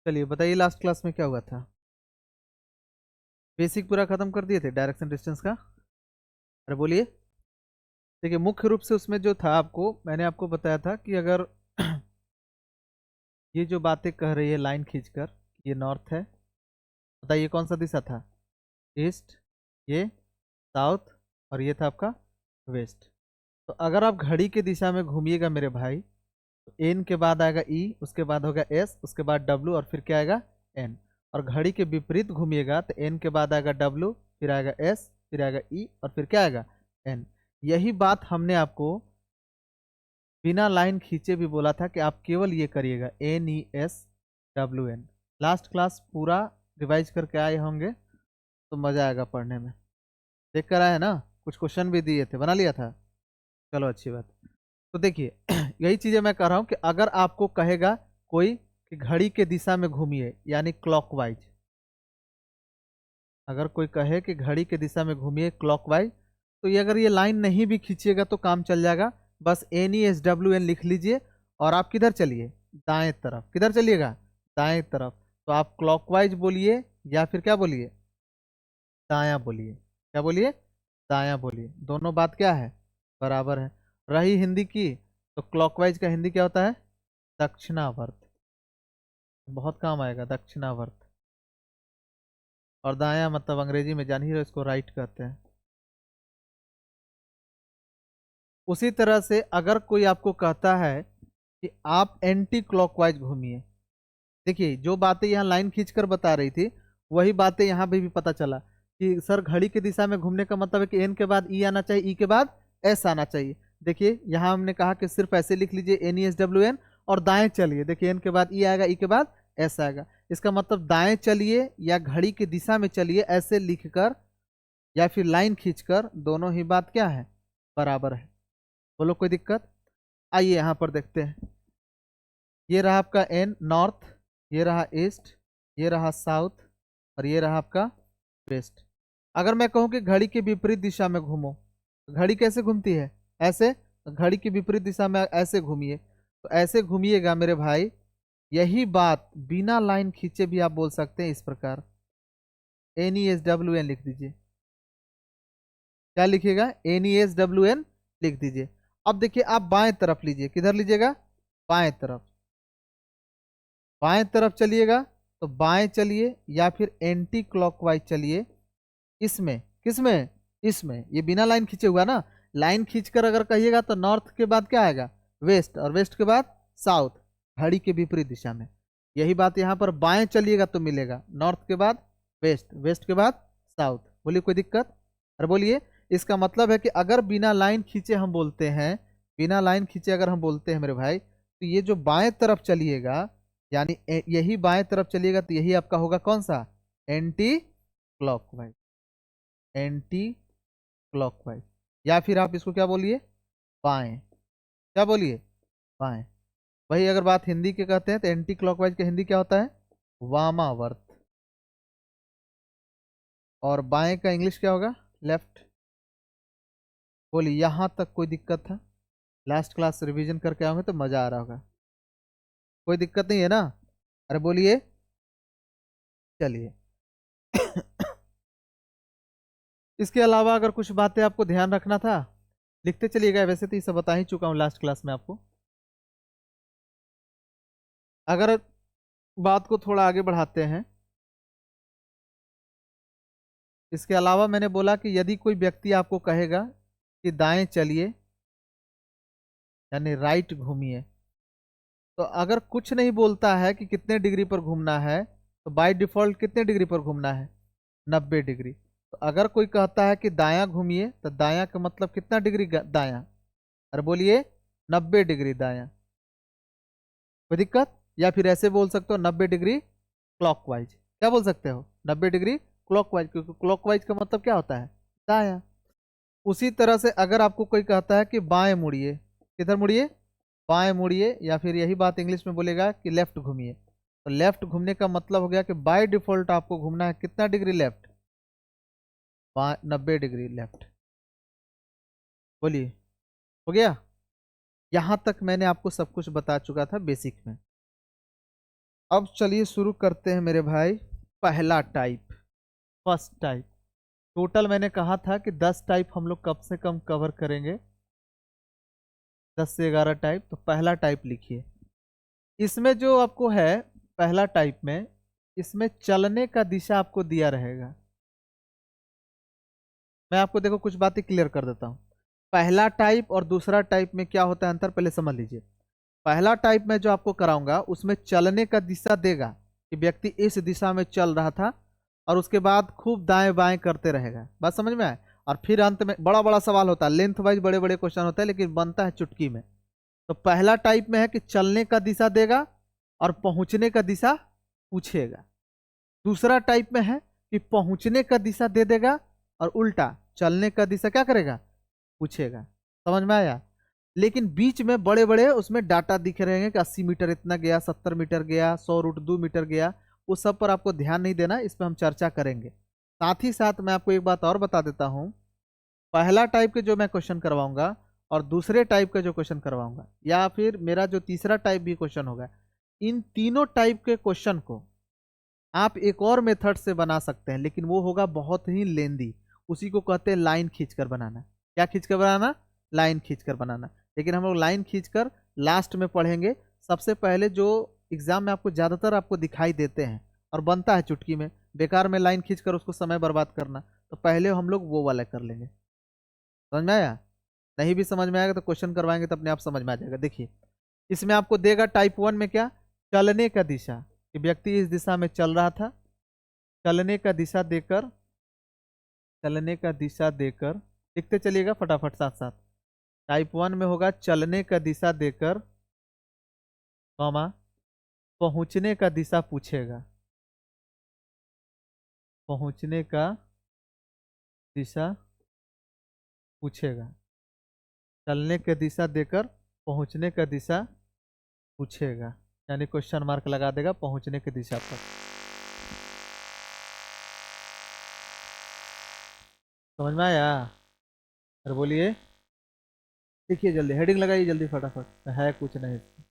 चलिए बताइए last class में क्या हुआ था। बेसिक पूरा खत्म कर दिए थे डायरेक्शन डिस्टेंस का। अरे बोलिए। देखिए मुख्य रूप से उसमें जो था आपको मैंने आपको बताया था कि अगर ये जो बातें कह रही है लाइन खींचकर, ये नॉर्थ है, बताइए कौन सा दिशा था। ईस्ट, ये साउथ, और ये था आपका वेस्ट। तो अगर आप घड़ी की दिशा में घूमिएगा मेरे भाई, तो एन के बाद आएगा ई, उसके बाद होगा एस, उसके बाद डब्ल्यू, और फिर क्या आएगा एन। और घड़ी के विपरीत घूमिएगा तो एन के बाद आएगा डब्ल्यू, फिर आएगा एस, फिर आएगा ई, और फिर क्या आएगा एन। यही बात हमने आपको बिना लाइन खींचे भी बोला था कि आप केवल ये करिएगा N E S W N. Last class पूरा रिवाइज करके आए होंगे तो मजा आएगा पढ़ने में। देख कर आए ना, कुछ क्वेश्चन भी दिए थे, बना लिया था। चलो अच्छी बात। तो देखिए यही चीजें मैं कह रहा हूं कि अगर आपको कहेगा कोई कि घड़ी के दिशा में घूमिए यानी क्लॉकवाइज, अगर कोई कहे कि घड़ी के दिशा में घूमिए क्लॉकवाइज, तो ये अगर ये लाइन नहीं भी खींचिएगा तो काम चल जाएगा। बस N E S W N लिख लीजिए और आप किधर चलिए, दाएं तरफ। किधर चलिएगा, दाएं तरफ। तो आप क्लॉकवाइज बोलिए या फिर क्या बोलिए, दायां बोलिए। क्या बोलिए, दायां बोलिए। दोनों बात क्या है, बराबर है। रही हिंदी की, तो क्लॉकवाइज का हिंदी क्या होता है, दक्षिणावर्त। बहुत काम आएगा दक्षिणावर्त। और दायां मतलब अंग्रेजी में जान ही रहे, इसको राइट कहते हैं। उसी तरह से अगर कोई आपको कहता है कि आप एंटी क्लॉकवाइज घूमिए, देखिए जो बातें यहाँ लाइन खींचकर बता रही थी वही बातें यहाँ पे भी पता चला कि सर घड़ी की दिशा में घूमने का मतलब है कि एन के बाद ई आना चाहिए, ई के बाद एस आना चाहिए। देखिए यहाँ हमने कहा कि सिर्फ ऐसे लिख लीजिए N E S W N, और दाएं चलिए। देखिए एन के बाद ई आएगा, ई के बाद एस आएगा। इसका मतलब दाएं चलिए या घड़ी की दिशा में चलिए ऐसे लिखकर या फिर लाइन खींचकर, दोनों ही बात क्या है, बराबर है। बोलो कोई दिक्कत। आइए यहाँ पर देखते हैं। ये रहा आपका एन नॉर्थ, ये रहा ईस्ट, ये रहा साउथ, और ये रहा आपका वेस्ट। अगर मैं कहूं कि घड़ी की विपरीत दिशा में घूमो, तो घड़ी कैसे घूमती है, ऐसे। तो घड़ी की विपरीत दिशा में ऐसे घूमिए, तो ऐसे घूमिएगा मेरे भाई। यही बात बिना लाइन खींचे भी आप बोल सकते हैं इस प्रकार, N E S W N लिख दीजिए। क्या लिखिएगा, N E S W N लिख दीजिए। अब देखिए आप बाएं तरफ लीजिए, किधर लीजिएगा, बाएं तरफ। बाएं तरफ चलिएगा तो बाएं चलिए या फिर एंटी क्लॉकवाइज चलिए। इसमें किसमें, इसमें। ये बिना लाइन खींचे हुआ ना, लाइन खींचकर अगर कहिएगा तो नॉर्थ के बाद क्या आएगा, वेस्ट, और वेस्ट के बाद साउथ, घड़ी के विपरीत दिशा में। यही बात यहाँ पर बाएं चलिएगा तो मिलेगा, नॉर्थ के बाद वेस्ट, वेस्ट के बाद साउथ। बोलिए कोई दिक्कत। अरे बोलिए। इसका मतलब है कि अगर बिना लाइन खींचे हम बोलते हैं, बिना लाइन खींचे अगर हम बोलते हैं मेरे भाई, तो ये जो बाएं तरफ चलिएगा यानी यही बाएं तरफ चलिएगा तो यही आपका होगा कौन सा, एंटी क्लॉकवाइज। एंटी क्लॉकवाइज, या फिर आप इसको क्या बोलिए, बाएं। क्या बोलिए, बाएं। वही अगर बात हिंदी के कहते हैं तो एंटी क्लॉकवाइज का हिंदी क्या होता है, वामावर्त। और बाएं का इंग्लिश क्या होगा, लेफ्ट। बोलिए यहां तक कोई दिक्कत था, लास्ट क्लास रिवीजन करके आओगे तो मजा आ रहा होगा। कोई दिक्कत नहीं है ना। अरे बोलिए। चलिए इसके अलावा अगर कुछ बातें आपको ध्यान रखना था, लिखते चलिएगा। वैसे तो ये सब बता ही चुका हूँ लास्ट क्लास में आपको। अगर बात को थोड़ा आगे बढ़ाते हैं, इसके अलावा मैंने बोला कि यदि कोई व्यक्ति आपको कहेगा कि दाएं चलिए यानी राइट घूमिए, तो अगर कुछ नहीं बोलता है कि कितने डिग्री पर घूमना है, तो बाय डिफॉल्ट कितने डिग्री पर घूमना है, 90 डिग्री। तो अगर कोई कहता है कि दायां घूमिए, तो दायां का मतलब कितना डिग्री दायां। अरे बोलिए, 90 डिग्री दायां। कोई दिक्कत। या फिर ऐसे बोल सकते हो 90 डिग्री क्लॉकवाइज। क्या बोल सकते हो, 90 डिग्री क्लॉकवाइज, क्योंकि क्लॉकवाइज का मतलब क्या होता है, दायां। उसी तरह से अगर आपको कोई कहता है कि बाएं मुड़िए, किधर मुड़िए, बाएं मुड़िए, या फिर यही बात इंग्लिश में बोलेगा कि लेफ्ट घूमिए, तो लेफ्ट घूमने का मतलब हो गया कि बाय डिफॉल्ट आपको घूमना है कितना डिग्री लेफ्ट, 90 डिग्री लेफ्ट। बोलिए, हो गया। यहां तक मैंने आपको सब कुछ बता चुका था बेसिक में। अब चलिए शुरू करते हैं मेरे भाई। पहला टाइप, फर्स्ट टाइप। टोटल मैंने कहा था कि 10 टाइप हम लोग कम से कम कवर करेंगे, 10 से 11 टाइप। तो पहला टाइप लिखिए। इसमें जो आपको है पहला टाइप में, इसमें चलने का दिशा आपको दिया रहेगा। मैं आपको देखो कुछ बातें क्लियर कर देता हूँ। पहला टाइप और दूसरा टाइप में क्या होता है अंतर, पहले समझ लीजिए। पहला टाइप में जो आपको कराऊंगा उसमें चलने का दिशा देगा कि व्यक्ति इस दिशा में चल रहा था, और उसके बाद खूब दाएं बाएं करते रहेगा। बात समझ में आए? और फिर अंत में बड़ा बड़ा सवाल होता है, लेंथ वाइज बड़े बड़े क्वेश्चन होता है, लेकिन बनता है चुटकी में। तो पहला टाइप में है कि चलने का दिशा देगा और पहुंचने का दिशा पूछेगा। दूसरा टाइप में है कि पहुंचने का दिशा दे देगा और उल्टा चलने का दिशा क्या करेगा, पूछेगा। समझ में आया? लेकिन बीच में बड़े बड़े उसमें डाटा दिख रहे हैं कि 80 मीटर इतना गया, 70 मीटर गया, 100√2 मीटर गया। वो सब पर आपको ध्यान नहीं देना, इस पर हम चर्चा करेंगे। साथ ही साथ मैं आपको एक बात और बता देता हूं। पहला टाइप के जो मैं क्वेश्चन करवाऊंगा और दूसरे टाइप का जो क्वेश्चन करवाऊंगा, या फिर मेरा जो तीसरा टाइप भी क्वेश्चन होगा, इन तीनों टाइप के क्वेश्चन को आप एक और मेथड से बना सकते हैं, लेकिन वो होगा बहुत ही लेंदी। उसी को कहते हैं लाइन खींचकर बनाना। क्या खींचकर बनाना? लाइन खींचकर बनाना। लेकिन हम लोग लाइन खींचकर लास्ट में पढ़ेंगे। सबसे पहले जो एग्जाम में आपको ज़्यादातर आपको दिखाई देते हैं और बनता है चुटकी में, बेकार में लाइन खींचकर उसको समय बर्बाद करना, तो पहले हम लोग वो वाला कर लेंगे। समझ में आया? नहीं भी समझ में आएगा तो क्वेश्चन करवाएंगे तो अपने आप समझ में आ जाएगा। देखिए, इसमें आपको देगा टाइप 1 में क्या, चलने का दिशा, कि व्यक्ति इस दिशा में चल रहा था। चलने का दिशा देकर, चलने का दिशा देकर लिखते चलिएगा फटाफट साथ साथ। टाइप 1 में होगा चलने का दिशा देकर, कॉमा, पहुंचने का दिशा पूछेगा। पहुंचने का दिशा पूछेगा। चलने का दिशा देकर पहुंचने का दिशा पूछेगा, यानी क्वेश्चन मार्क लगा देगा पहुंचने की दिशा पर। समझ में आया? अरे बोलिए, देखिए जल्दी हेडिंग लगाइए जल्दी फटाफट, है कुछ नहीं इसमें।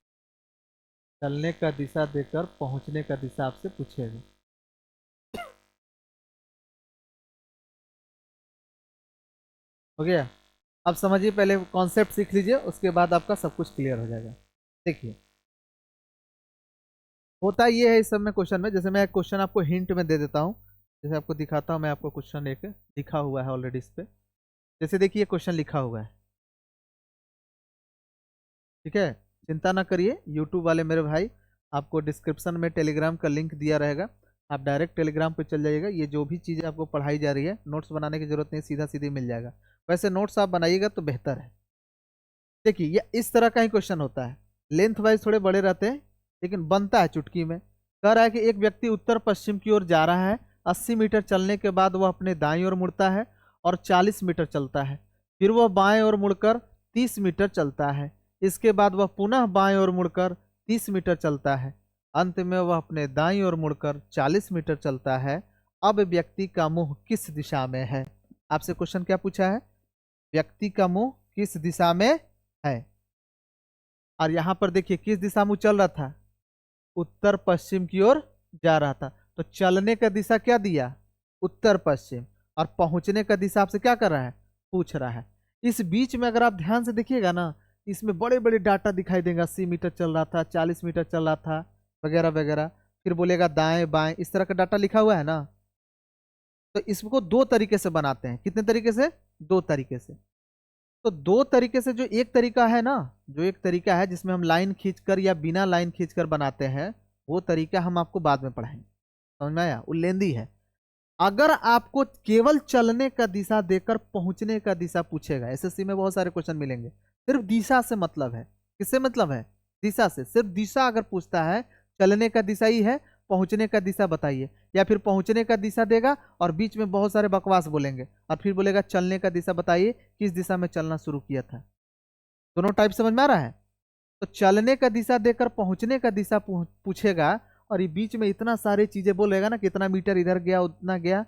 चलने का दिशा देकर पहुंचने का दिशा आपसे पूछेगा। हो गया? अब समझिए, पहले कॉन्सेप्ट सीख लीजिए, उसके बाद आपका सब कुछ क्लियर हो जाएगा। देखिए, होता ये है इस सब में क्वेश्चन में, जैसे मैं क्वेश्चन आपको हिंट में दे देता हूँ। जैसे आपको दिखाता हूँ, मैं आपको क्वेश्चन एक लिखा हुआ है ऑलरेडी इस पे। जैसे देखिए क्वेश्चन लिखा हुआ है, ठीक है? चिंता ना करिए, यूट्यूब वाले मेरे भाई, आपको डिस्क्रिप्शन में टेलीग्राम का लिंक दिया रहेगा। आप डायरेक्ट टेलीग्राम पे चल जाइएगा। ये जो भी चीज़ें आपको पढ़ाई जा रही है, नोट्स बनाने की जरूरत नहीं, सीधा सीधी मिल जाएगा। वैसे नोट्स आप बनाइएगा तो बेहतर है। देखिए, ये इस तरह का ही क्वेश्चन होता है, लेंथ वाइज थोड़े बड़े रहते हैं, लेकिन बनता है चुटकी में। कह रहा है कि एक व्यक्ति उत्तर पश्चिम की ओर जा रहा है। 80 मीटर चलने के बाद वह अपने दाईं ओर मुड़ता है और 40 मीटर चलता है। फिर वह बाएं ओर मुड़कर 30 मीटर चलता है। इसके बाद वह पुनः बाएं ओर मुड़कर 30 मीटर चलता है। अंत में वह अपने दाईं ओर मुड़कर 40 मीटर चलता है। अब व्यक्ति का मुंह किस दिशा में है? आपसे क्वेश्चन क्या पूछा है? व्यक्ति का मुंह किस दिशा में है? और यहां पर देखिए किस दिशा में चल रहा था, उत्तर पश्चिम की ओर जा रहा था। तो चलने का दिशा क्या दिया, उत्तर पश्चिम, और पहुंचने का दिशा आपसे क्या कर रहा है, पूछ रहा है। इस बीच में अगर आप ध्यान से देखिएगा ना, इसमें बड़े बड़े डाटा दिखाई देगा, 80 मीटर चल रहा था, 40 मीटर चल रहा था, वगैरह वगैरह। फिर बोलेगा दाएं बाएं, इस तरह का डाटा लिखा हुआ है ना। तो इसको दो तरीके से बनाते हैं। कितने तरीके से? दो तरीके से। तो दो तरीके से, जो एक तरीका है ना, जो एक तरीका है जिसमें हम लाइन खींचकर या बिना लाइन खींचकर बनाते हैं, वो तरीका हम आपको बाद में पढ़ाएंगे। समझ में आया? वो लेंदी है। अगर आपको केवल चलने का दिशा देकर पहुंचने का दिशा पूछेगा, एसएससी में बहुत सारे क्वेश्चन मिलेंगे, सिर्फ दिशा से मतलब है। किससे मतलब है? दिशा से। सिर्फ दिशा अगर पूछता है, चलने का दिशा ही है, पहुंचने का दिशा बताइए, या फिर पहुंचने का दिशा देगा और बीच में बहुत सारे बकवास बोलेंगे, और फिर बोलेगा चलने का दिशा बताइए, किस दिशा में चलना शुरू किया था। दोनों टाइप समझ में आ रहा है? तो चलने का दिशा देकर पहुंचने का दिशा पूछेगा, और ये बीच में इतना सारे चीजें बोलेगा ना, कितना मीटर इधर गया उतना गया,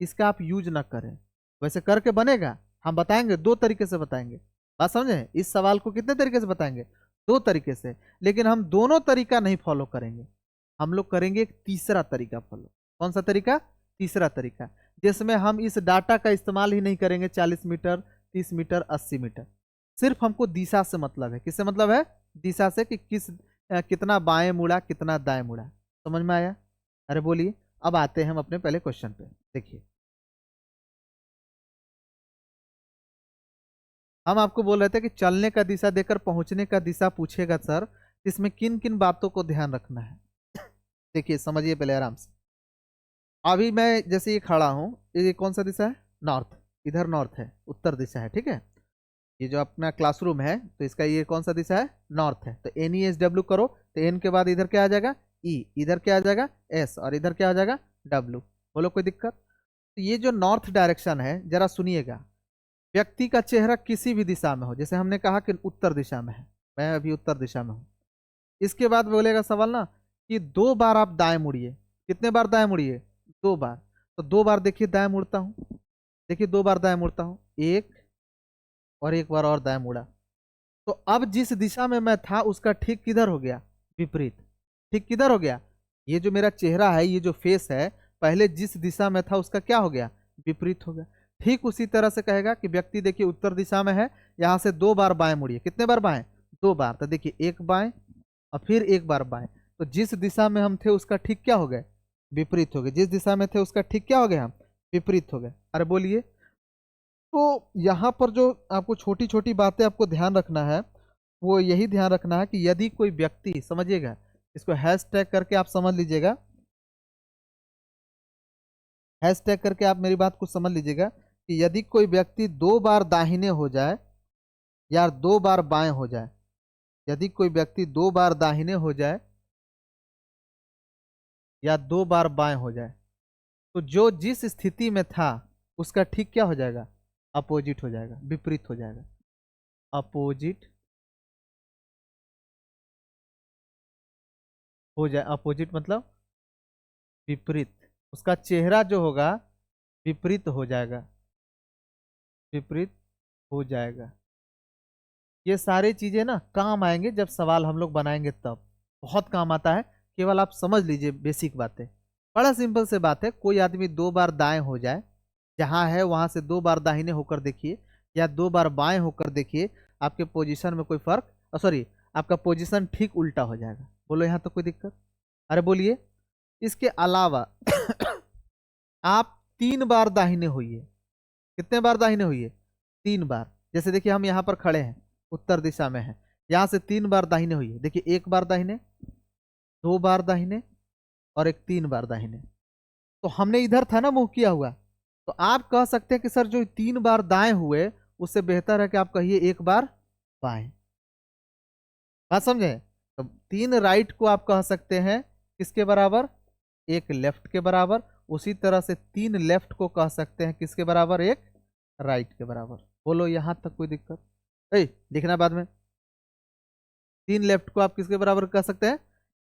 इसका आप यूज ना करें। वैसे करके बनेगा, हम बताएंगे, दो तरीके से बताएंगे। बात समझे? इस सवाल को कितने तरीके से बताएंगे? दो तरीके से। लेकिन हम दोनों तरीका नहीं फॉलो करेंगे। हम लोग करेंगे एक तीसरा तरीका फॉलो। कौन सा तरीका? तीसरा तरीका, जिसमें हम इस डाटा का इस्तेमाल ही नहीं करेंगे 40 मीटर, 30 मीटर, 80 मीटर। सिर्फ हमको दिशा से मतलब है। किससे मतलब है? दिशा से, कि कितना बाएं मुड़ा, कितना दाएं मुड़ा। समझ में आया? अरे बोलिए। अब आते हैं हम अपने पहले क्वेश्चन पे। देखिए, हम आपको बोल रहे थे कि चलने का दिशा देकर पहुंचने का दिशा पूछेगा सर, इसमें किन किन बातों को ध्यान रखना है। देखिए समझिए पहले आराम से। अभी मैं जैसे ये खड़ा हूँ, ये कौन सा दिशा है? नॉर्थ। इधर नॉर्थ है, उत्तर दिशा है, ठीक है। ये जो अपना क्लासरूम है, तो इसका ये कौन सा दिशा है? नॉर्थ है। तो NESW करो, तो एन के बाद इधर क्या आ जाएगा? ई। इधर क्या आ जाएगा? एस। और इधर क्या आ जाएगा? डब्ल्यू। बोलो कोई दिक्कत? तो ये जो नॉर्थ डायरेक्शन है, जरा सुनिएगा। व्यक्ति का चेहरा किसी भी दिशा में हो, जैसे हमने कहा कि उत्तर दिशा में है, मैं अभी उत्तर दिशा में हूँ। इसके बाद बोलेगा सवाल ना कि 2 बार आप दाएं मुड़िए। कितने बार दाएं मुड़िए? 2 बार। तो 2 बार देखिए दाएं मुड़ता हूँ। देखिए 2 बार दाएं मुड़ता हूँ, एक और एक बार और दाएं मुड़ा। तो अब जिस दिशा में मैं था उसका ठीक किधर हो गया? विपरीत। ठीक किधर हो गया? ये जो मेरा चेहरा है, ये जो फेस है, पहले जिस दिशा में था उसका क्या हो गया? विपरीत हो गया। ठीक उसी तरह से कहेगा कि व्यक्ति देखिए उत्तर दिशा में है, यहां से 2 बार बाएं मुड़िए। कितने बार बाएं? 2 बार। तो देखिए एक बाएं और फिर एक बार बाएं। तो जिस दिशा में हम थे उसका ठीक क्या हो गए? विपरीत हो गए। जिस दिशा में थे उसका ठीक क्या हो गया? हम विपरीत हो गए। अरे बोलिए। तो यहाँ पर जो आपको छोटी छोटी बातें आपको ध्यान रखना है, वो यही ध्यान रखना है कि यदि कोई व्यक्ति, समझिएगा, इसको हैश टैग करके आप समझ लीजिएगा। हैश टैग करके आप मेरी बात को समझ लीजिएगा कि यदि कोई व्यक्ति 2 बार दाहिने हो जाए या 2 बार बाएं हो जाए, यदि कोई व्यक्ति 2 बार दाहिने हो जाए या 2 बार बाएं हो जाए, तो जो जिस स्थिति में था उसका ठीक क्या हो जाएगा? अपोजिट हो जाएगा, विपरीत हो जाएगा। अपोजिट हो जाए। अपोजिट मतलब विपरीत। उसका चेहरा जो होगा विपरीत हो जाएगा। विपरीत हो जाएगा। ये सारी चीजें ना काम आएंगे जब सवाल हम लोग बनाएंगे, तब बहुत काम आता है। केवल आप समझ लीजिए बेसिक बातें। बड़ा सिंपल से बात है। कोई आदमी 2 बार दाएं हो जाए, जहां है वहां से 2 बार दाहिने होकर देखिए या 2 बार बाएं होकर देखिए, आपके पोजीशन में कोई फर्क, सॉरी, आपका पोजीशन ठीक उल्टा हो जाएगा। बोलो यहाँ तो कोई दिक्कत? अरे बोलिए। इसके अलावा आप 3 बार दाहिने होइए। कितने बार दाहिने होइए? 3 बार। जैसे देखिए हम यहाँ पर खड़े हैं, उत्तर दिशा में है, यहाँ से 3 बार दाहिने होइए। देखिए 1 बार दाहिने, 2 बार दाहिने और एक 3 बार दाहिने। तो हमने इधर था ना मुंह किया हुआ, तो आप कह सकते हैं कि सर जो 3 बार दाएं हुए, उससे बेहतर है कि आप कहिए 1 बार बाएं। बात समझे? तो 3 राइट को आप कह सकते हैं किसके बराबर? 1 लेफ्ट के बराबर। उसी तरह से 3 लेफ्ट को कह सकते हैं किसके बराबर? 1 राइट के बराबर। बोलो यहां तक कोई दिक्कत? लिखना बाद में। 3 लेफ्ट को आप किसके बराबर कह सकते हैं?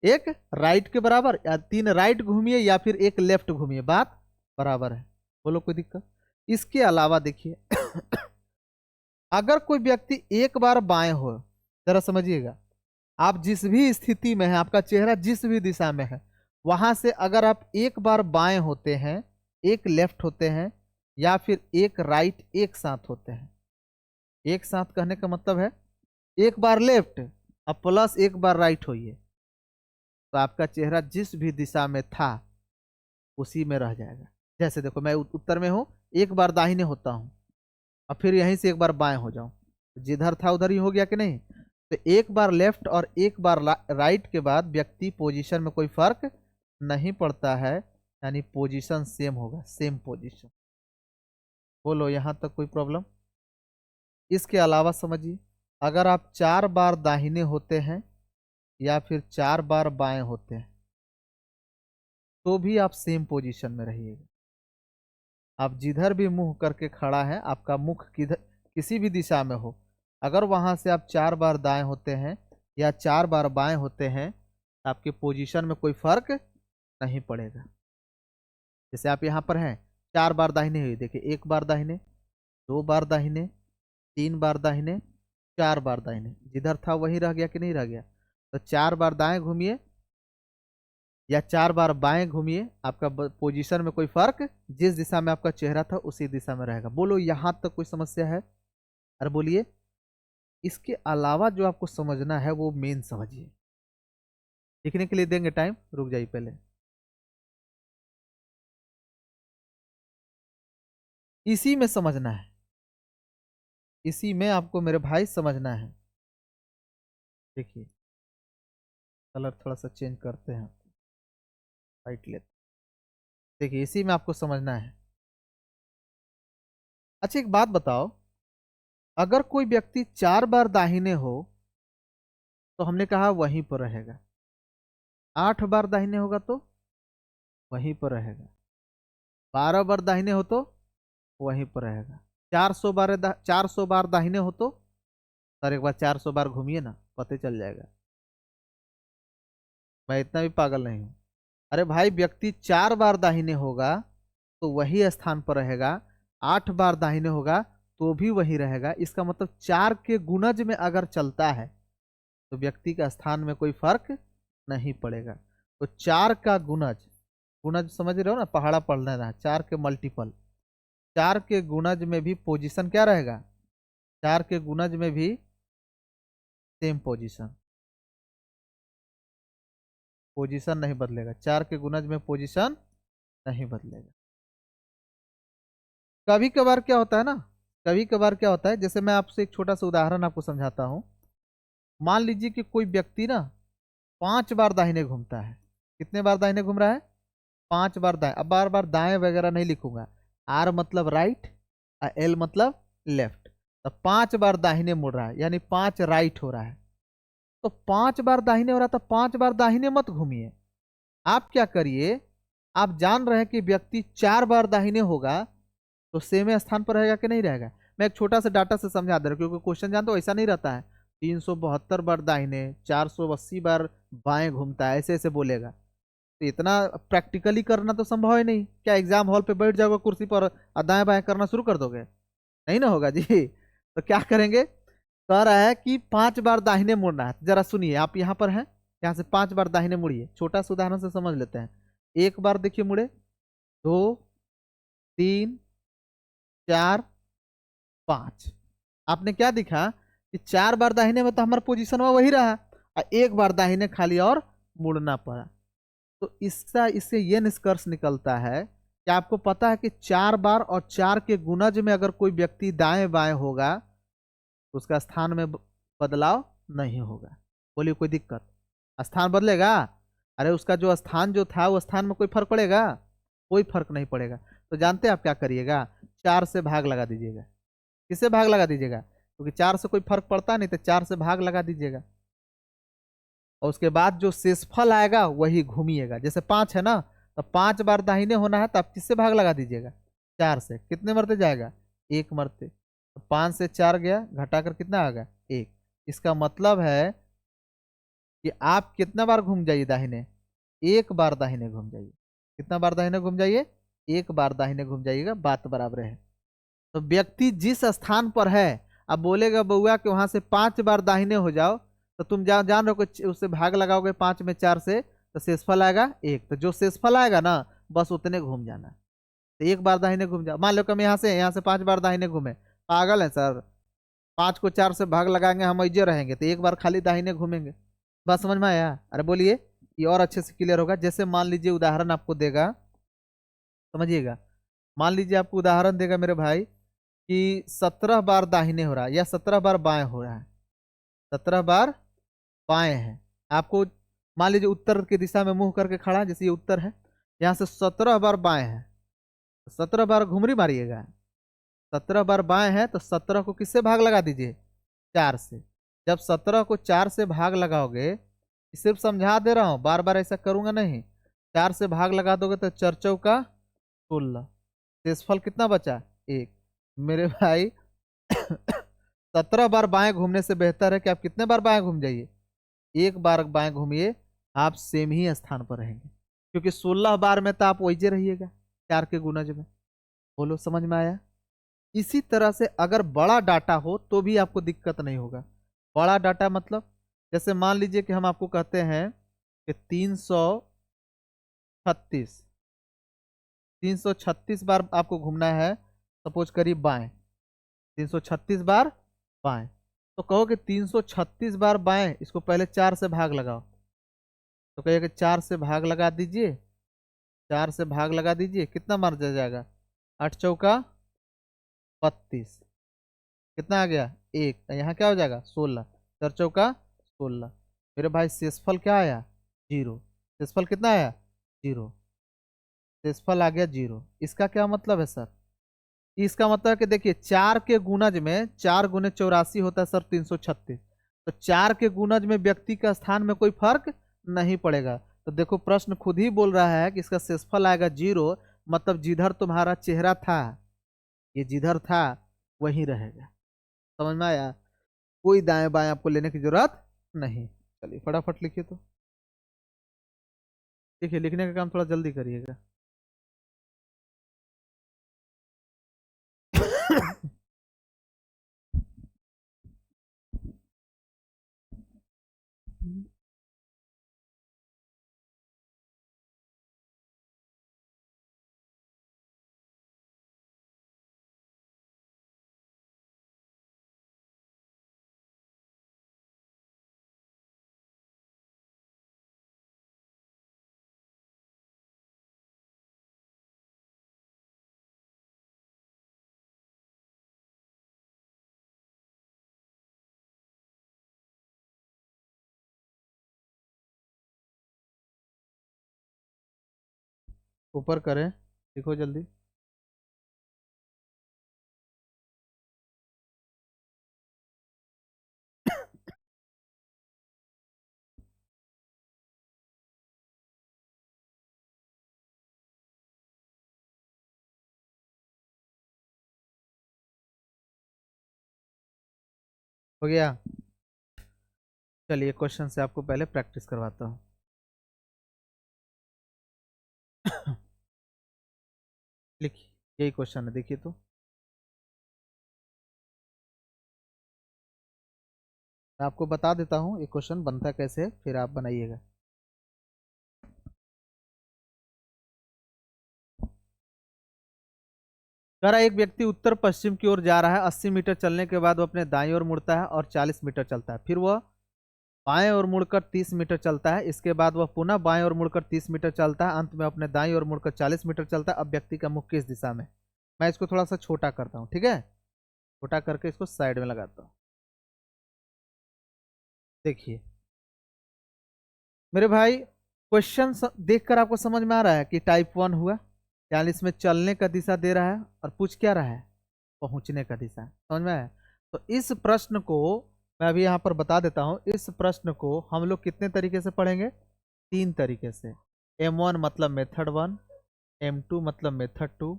1 राइट के बराबर, या 3 राइट घूमिए या फिर 1 लेफ्ट घूमिए, बात बराबर है। बोलो कोई दिक्कत? इसके अलावा देखिए अगर कोई व्यक्ति 1 बार बाएं हो, जरा समझिएगा, आप जिस भी स्थिति में है, आपका चेहरा जिस भी दिशा में है, वहां से अगर आप 1 बार बाएं होते हैं, 1 लेफ्ट होते हैं या फिर 1 राइट एक साथ होते हैं। एक साथ कहने का मतलब है 1 बार लेफ्ट और प्लस 1 बार राइट होइए, तो आपका चेहरा जिस भी दिशा में था उसी में रह जाएगा। जैसे देखो मैं उत्तर में हूं, 1 बार दाहिने होता हूं और फिर यहीं से 1 बार बाएं हो जाऊं, जिधर था उधर ही हो गया कि नहीं? तो 1 बार लेफ्ट और 1 बार राइट के बाद व्यक्ति पोजीशन में कोई फर्क नहीं पड़ता है, यानी पोजीशन सेम होगा, सेम पोजीशन। बोलो यहां तक कोई प्रॉब्लम? इसके अलावा समझिए, अगर आप 4 बार दाहिने होते हैं या फिर 4 बार बाएं होते हैं, तो भी आप सेम पोजीशन में रहिएगा। आप जिधर भी मुंह करके खड़ा है, आपका मुख किधर किसी भी दिशा में हो, अगर वहां से आप 4 बार दाएं होते हैं या 4 बार बाएं होते हैं, आपके पोजीशन में कोई फर्क नहीं पड़ेगा। जैसे आप यहाँ पर हैं, 4 बार दाहिने हुए, देखिए 1 बार दाहिने, 2 बार दाहिने, 3 बार दाहिने, 4 बार दाहिने, जिधर था वही रह गया कि नहीं रह गया? तो 4 बार दाएं घूमिए या 4 बार बाएं घूमिए, आपका पोजीशन में कोई फर्क, जिस दिशा में आपका चेहरा था उसी दिशा में रहेगा। बोलो यहां तक कोई समस्या है? अरे बोलिए। इसके अलावा जो आपको समझना है वो मेन समझिए। लिखने के लिए देंगे टाइम, रुक जाइए पहले। इसी में समझना है, इसी में आपको मेरे भाई समझना है। देखिए कलर थोड़ा सा चेंज करते हैं, वाइट लेते। देखिए इसी में आपको समझना है। अच्छा एक बात बताओ, अगर कोई व्यक्ति 4 बार दाहिने हो तो हमने कहा वहीं पर रहेगा, 8 बार दाहिने होगा तो वहीं पर रहेगा, 12 बार दाहिने हो तो वहीं पर रहेगा, 400 बार दाहिने हो तो। सर एक बार 400 बार घूमिए ना, पता चल जाएगा। मैं इतना भी पागल नहीं हूं। अरे भाई व्यक्ति 4 बार दाहिने होगा तो वही स्थान पर रहेगा, 8 बार दाहिने होगा तो भी वही रहेगा। इसका मतलब 4 के गुणज में अगर चलता है तो व्यक्ति का स्थान में कोई फर्क नहीं पड़ेगा। तो 4 का गुणज, गुणज समझ रहे हो ना, पहाड़ा पढ़ना रहा, 4 के मल्टीपल, 4 के गुणज में भी पोजीशन क्या रहेगा, 4 के गुणज में भी सेम पोजीशन, पोजीशन नहीं बदलेगा, 4 के गुणज में पोजीशन नहीं बदलेगा। कभी कभार क्या होता है ना, कभी कभार क्या होता है, जैसे मैं आपसे एक छोटा सा उदाहरण आपको समझाता हूं। मान लीजिए कि कोई व्यक्ति ना 5 बार दाहिने घूमता है। कितने बार दाहिने घूम रहा है? 5 बार दाएं। अब बार बार दाएं वगैरह नहीं लिखूंगा, आर मतलब राइट, एल मतलब लेफ्ट। तो 5 बार दाहिने मुड़ रहा है यानी 5 राइट हो रहा है। तो 5 बार दाहिने हो रहा था, 5 बार दाहिने मत घूमिए। आप क्या करिए, आप जान रहे हैं कि व्यक्ति 4 बार दाहिने होगा तो सेम स्थान पर रहेगा कि नहीं रहेगा। मैं एक छोटा सा डाटा से समझा दे रहा हूं, क्योंकि क्वेश्चन जानते हो ऐसा नहीं रहता है 372 बार दाहिने 480 बार बाएं घूमता है, ऐसे ऐसे बोलेगा। तो इतना प्रैक्टिकली करना तो संभव है नहीं। क्या एग्जाम हॉल पे बैठ जाओगे कुर्सी पर और दाएं बाएं करना शुरू कर दोगे? नहीं ना होगा जी। तो क्या करेंगे, कह रहा है कि 5 बार दाहिने मुड़ना है। जरा सुनिए, आप यहाँ पर हैं, यहाँ से 5 बार दाहिने मुड़िए। छोटा सा उदाहरण से समझ लेते हैं। एक बार देखिए मुड़े, 2, 3, 4, 5। आपने क्या दिखा कि 4 बार दाहिने में तो हमारा पोजीशन वही रहा, और एक बार दाहिने खाली और मुड़ना पड़ा। तो इसका इससे ये निष्कर्ष निकलता है कि आपको पता है कि 4 बार और 4 के गुणज में अगर कोई व्यक्ति दाएं बाएं होगा तो उसका स्थान में बदलाव नहीं होगा। बोलिए कोई दिक्कत? स्थान बदलेगा? अरे उसका जो स्थान जो था वो स्थान में कोई फर्क पड़ेगा? कोई फर्क नहीं पड़ेगा। तो जानते हैं आप क्या करिएगा, 4 से भाग लगा दीजिएगा। किससे भाग लगा दीजिएगा? क्योंकि 4 से कोई फर्क पड़ता नहीं, तो 4 से भाग लगा दीजिएगा और उसके बाद जो शेषफल आएगा वही घूमिएगा। जैसे 5 है ना, तो 5 बार दाहिने होना है तो आप किससे भाग लगा दीजिएगा? 4 से। कितने मरते जाएगा? 1 मरते। तो 5 से 4 गया, घटाकर कितना आ गया? 1। इसका मतलब है कि आप कितना बार घूम जाइए दाहिने? 1 बार दाहिने घूम जाइए। कितना बार दाहिने घूम जाइए? 1 बार दाहिने घूम जाइएगा, बात बराबर है। तो व्यक्ति जिस स्थान पर है, अब बोलेगा बउआ कि वहां से 5 बार दाहिने हो जाओ, तो तुम जान रहे हो उससे भाग लगाओगे 5 में 4 से, तो शेषफल आएगा 1। तो जो शेषफल आएगा ना, बस उतने घूम जाना। तो 1 बार दाहिने घूम जाओ। मान लो कि हम यहाँ से 5 बार दाहिने घूमे, पागल है सर? 5 को 4 से भाग लगाएंगे, हम ऐजे रहेंगे तो 1 बार खाली दाहिने घूमेंगे। बस समझ में आया? अरे बोलिए, ये और अच्छे से क्लियर होगा। जैसे मान लीजिए उदाहरण आपको देगा, समझिएगा। मान लीजिए आपको उदाहरण देगा मेरे भाई कि 17 बार दाहिने हो रहा है या 17 बार बाएं हो रहा है, 17 बार बाएं है। आपको मान लीजिए उत्तर की दिशा में मुंह करके खड़ा है, जैसे ये उत्तर है, यहाँ से 17 बार बाएं है, 17 बार घुमरी मारिएगा। 17 बार बाएं है तो 17 को किससे भाग लगा दीजिए? 4 से। जब 17 को 4 से भाग लगाओगे, सिर्फ समझा दे रहा हूं, बार बार ऐसा करूंगा नहीं। 4 से भाग लगा दोगे तो 4 चौका 16, शेषफल कितना बचा? 1। मेरे भाई 17 बार बाएं घूमने से बेहतर है कि आप कितने बार बाएं घूम जाइए? 1 बार बाएं घूमिए, आप सेम ही स्थान पर रहेंगे, क्योंकि 16 बार में तो आप वही रहिएगा 4 के गुणज में। बोलो समझ में आया? इसी तरह से अगर बड़ा डाटा हो तो भी आपको दिक्कत नहीं होगा। बड़ा डाटा मतलब, जैसे मान लीजिए कि हम आपको कहते हैं कि 36, 336 बार आपको घूमना है, सपोज करिए बाएं, 336 बार बाएं। तो कहोगे 336 बार बाएं, इसको पहले 4 से भाग लगाओ। तो कहिएगा 4 से भाग लगा दीजिए, 4 से भाग लगा दीजिए, कितना मार जाएगा? 8 चौका 32, कितना आ गया? एक, यहाँ क्या हो जाएगा? 16, 4 चौका 16। मेरे भाई शेषफल क्या आया? 0। शेषफल कितना आया? 0। शेषफल आ गया 0। इसका क्या मतलब है सर? इसका मतलब है कि देखिए 4 के गुणज में 4 गुने 84 होता है सर 336। तो 4 के गुणज में व्यक्ति का स्थान में कोई फर्क नहीं पड़ेगा। तो देखो प्रश्न खुद ही बोल रहा है कि इसका शेषफल आएगा 0, मतलब जिधर तुम्हारा चेहरा था, ये जिधर था वहीं रहेगा। समझ में आया? कोई दाएं बाएं आपको लेने की जरूरत नहीं। चलिए फटाफट लिखिए। तो देखिए लिखने का काम थोड़ा जल्दी करिएगा। ऊपर करें, लिखो जल्दी। हो गया? चलिए क्वेश्चन से आपको पहले प्रैक्टिस करवाता हूँ। लिखिए, यही क्वेश्चन है, देखिए। तो मैं आपको बता देता हूँ ये क्वेश्चन बनता कैसे है, फिर आप बनाइएगा। कह रहा है, एक व्यक्ति उत्तर पश्चिम की ओर जा रहा है, 80 मीटर चलने के बाद वो अपने दाईं ओर मुड़ता है और 40 मीटर चलता है। फिर वह बाएं ओर मुड़कर 30 मीटर चलता है। इसके बाद वह पुनः बाएं ओर मुड़कर 30 मीटर चलता है। अंत में अपने दाईं ओर मुड़कर 40 मीटर चलता है। अब व्यक्ति का मुख किस दिशा में? मैं इसको थोड़ा सा छोटा करता हूँ, ठीक है? छोटा करके इसको साइड में लगाता हूँ। देखिए मेरे भाई, क्वेश्चन देखकर आपको समझ में आ रहा है कि टाइप 1 हुआ, यानी इसमें चलने का दिशा दे रहा है और पूछ क्या रहा है? पहुंचने का दिशा। समझ में आया? तो इस प्रश्न को मैं अभी यहाँ पर बता देता हूँ। इस प्रश्न को हम लोग कितने तरीके से पढ़ेंगे? 3 तरीके से। M1 मतलब मेथड 1, M2 मतलब मेथड 2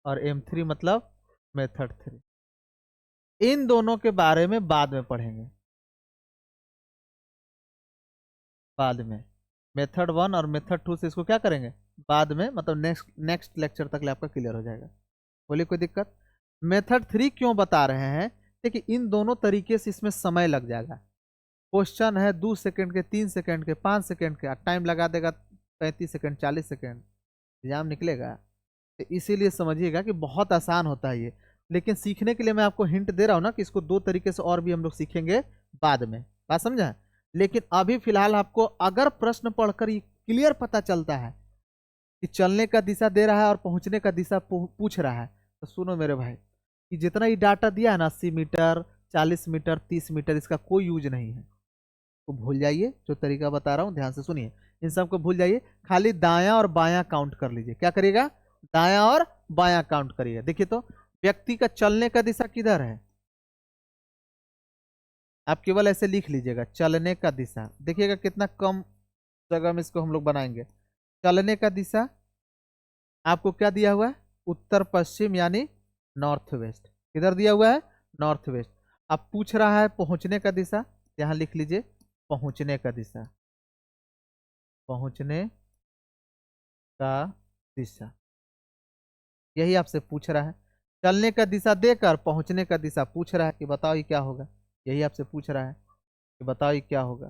और M3 मतलब मेथड 3। इन दोनों के बारे में बाद में पढ़ेंगे, बाद में। मेथड 1 और मेथड 2 से इसको क्या करेंगे? बाद में, मतलब नेक्स्ट नेक्स्ट लेक्चर तक आपका क्लियर हो जाएगा। बोलिए कोई दिक्कत? मेथड 3 क्यों बता रहे हैं? देखिए इन दोनों तरीके से इसमें समय लग जाएगा। क्वेश्चन है 2 सेकंड के, 3 सेकंड के, 5 सेकंड के, टाइम लगा देगा 35 सेकंड, 40 सेकंड, एग्जाम निकलेगा। तो इसीलिए समझिएगा कि बहुत आसान होता है ये। लेकिन सीखने के लिए मैं आपको हिंट दे रहा हूँ ना कि इसको 2 तरीके से और भी हम लोग सीखेंगे बाद में। बात समझा? लेकिन अभी फिलहाल आपको अगर प्रश्न पढ़कर ये क्लियर पता चलता है कि चलने का दिशा दे रहा है और पहुंचने का दिशा पूछ रहा है, तो सुनो मेरे भाई, कि जितना ये डाटा दिया है ना, 80 मीटर, 40 मीटर, 30 मीटर, इसका कोई यूज नहीं है। तो भूल जाइए, जो तरीका बता रहा हूँ ध्यान से सुनिए, इन सबको भूल जाइए। खाली दायां और बायां काउंट कर लीजिए। क्या करिएगा? दायां और बायां काउंट करिएगा। देखिए तो व्यक्ति का चलने का दिशा किधर है? आप केवल ऐसे लिख लीजिएगा, चलने का दिशा। देखिएगा कितना कम जगह में इसको हम लोग बनाएंगे। चलने का दिशा आपको क्या दिया हुआ है? उत्तर पश्चिम, यानी नॉर्थ वेस्ट। किधर दिया हुआ है? North west. अब पूछ रहा है पहुंचने का दिशा, यहां लिख लीजिए पहुंचने का दिशा, पहुंचने का दिशा। यही आपसे पूछ रहा है। चलने का दिशा देकर पहुंचने का दिशा पूछ रहा है कि बताओ ये क्या होगा। यही आपसे पूछ रहा है कि बताओ ये क्या होगा।